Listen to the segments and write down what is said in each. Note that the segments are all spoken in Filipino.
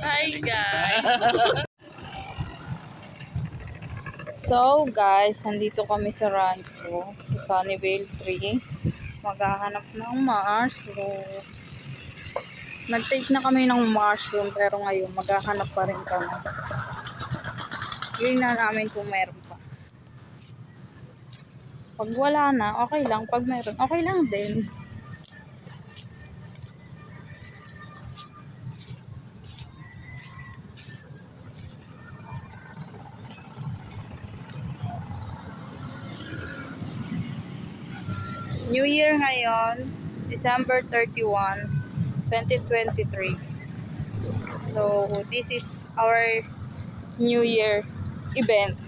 Hi guys! So guys, nandito kami sa rancho, sa Sunnyvale 3. Maghahanap ng mushroom. Nag-take na kami ng mushroom pero ngayon maghahanap pa rin kami. Tingnan namin kung meron pa. Pag wala na, okay lang. Pag meron, okay lang din. New Year ngayon, December 31, 2023. So, this is our New Year event.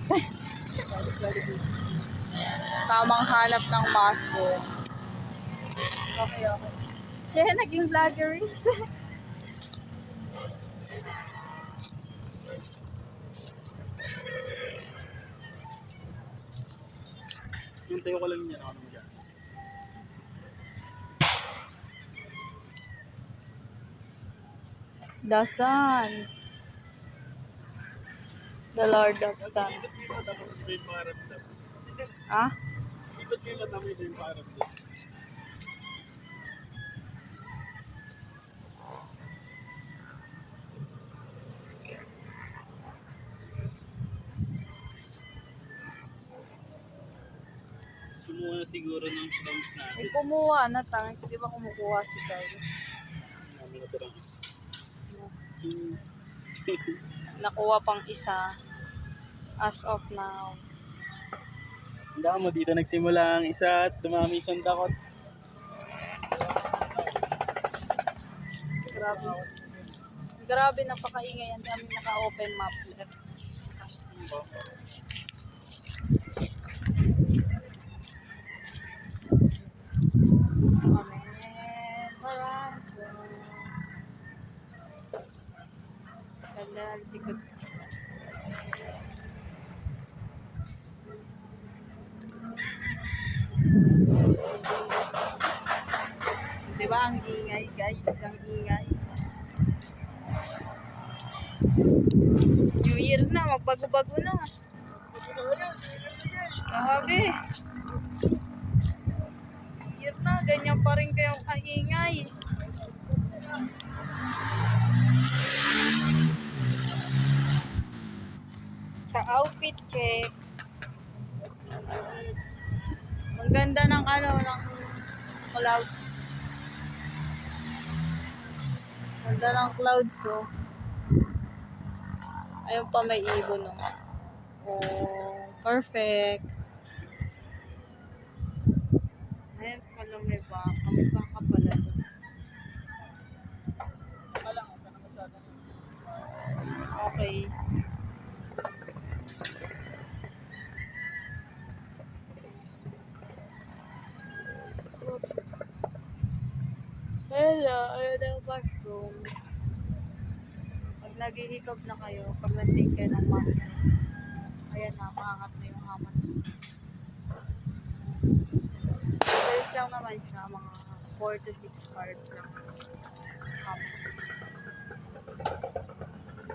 Tamang hanap ng mushroom. Okay. Kaya naging vloggerist. Yung tayo ko lang niya, ano mo dyan? The sun. The Lord of Sun. Ba't may matama ito yung pangaramdam? Ah? Ba't may matama ito yung pangaramdam? Sumuha na siguro ng slimes natin. May kumuha na tang. Di ba kumukuha si Kyle? Namin na ito isa. Ching. Nakuha pang isa. As of now. Handa mo, dito nagsimula ang isa at dumami isang dakot. Grabe. Grabe, napakaingay. Ang dami naka-open map. Ganda, likod. Diba ang ingay guys? Ang ingay. New Year na, magbago-bago na. Sabi. New Year na, ganyan pa rin kayong kaingay. Sa outfit check. Ang ganda ng ng clouds. Ganda ng clouds, oh. Ayun pa, may ibon, no. Oh, perfect. Ayun pala, may baka. May baka pala doon. Okay. Hello, ayun ang mushroom. Pag naghihikab na kayo, pag nag-take kayo ng mushroom, ayan na, maangat na yung hamats. Days lang naman siya, mga 4 to 6 hours lang hamats.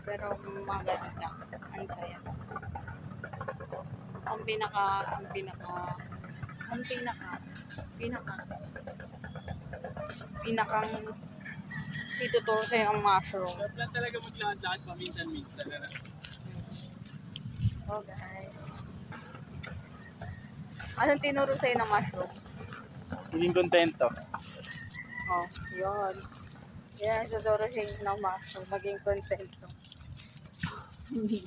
Pero maganda, ang saya. Ang pinakang ituturo sa'yo ang mushroom. Sarap lang talaga maglakad-lakad paminsan-minsan. Okay. Anong tinuro sa'yo ng mushroom? Hindi kontento. Oh, yun. Yan, susuro sa'yo ng mushroom. Maging kontento.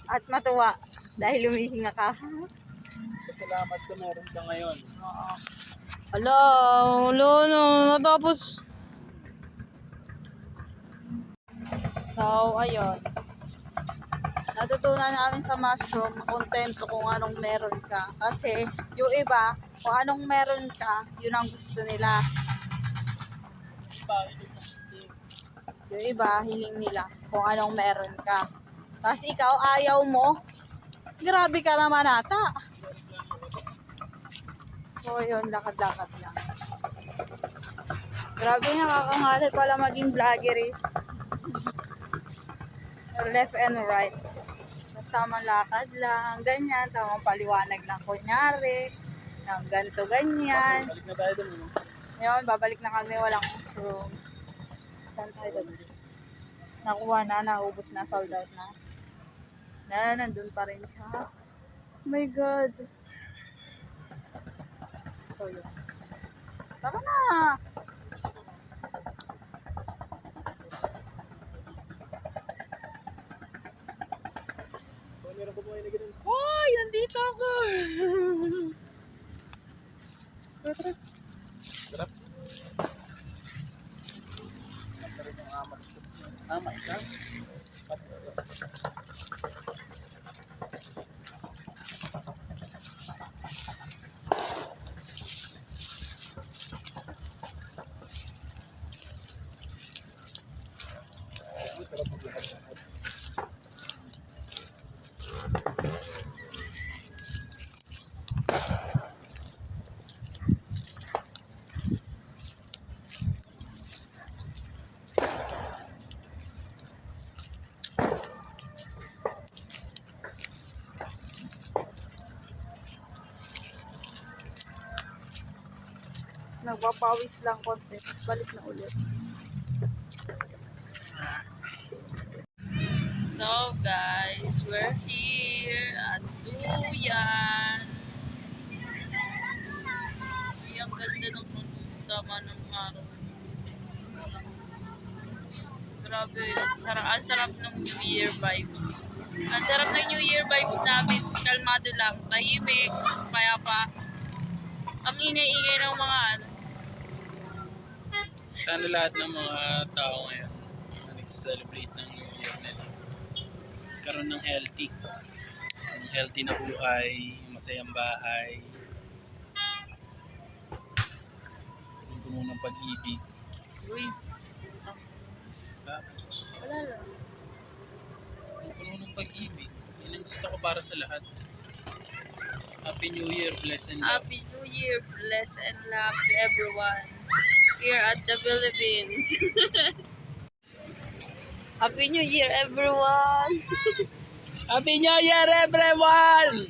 At matuwa dahil humihinga ka. Salamat sa meron ka ngayon. Oo. Hello, natapos. So, ayun. Natutunan namin sa mushroom, kontento kung anong meron ka. Kasi, yung iba, kung anong meron ka, yun ang gusto nila. Yung iba, hiling nila kung anong meron ka. Tapos ikaw, ayaw mo. Grabe ka naman ata. So, yun, lakad-lakad lang. Grabe, nakakangalay pala maging vloggerist. left and right. Basta tamang lakad lang, ganyan, tamang paliwanag ng kunyari, ng ganito, ganyan. Balik na tayo dun. Ngayon, babalik na kami, walang rooms. Saan tayo doon? Nakuha na, naubos na, sold out na. Nandun pa rin siya. Oh my God. So, yun. Tara na! Meron ko po kayo na ganun. Hoy! Nandito ako! Tara. Sarap. Tara yung amat. Amat ka? Nagpapawis lang konti. Balik na ulit. So guys, we're here at Duyan. Ang ganda ng tama ng araw. Grabe, ang sarap ng New Year vibes. Ang sarap ng New Year vibes namin. Kalmado lang, tahimik, payapa. Ang ingay-ingay ng mga ano. Sana lahat ng mga tao ngayon na nagsiselebrate ng New Year nila karoon ng healthy. Ang healthy na buhay, masayang bahay, yung puno ng pag-ibig. Uy, Ha? wala lang. Yung puno ng pag-ibig. Yan ang gusto ko para sa lahat. Happy New Year, bless and love. Happy New Year, bless and love to everyone here at the Philippines. Happy New Year, everyone! Happy New Year, everyone!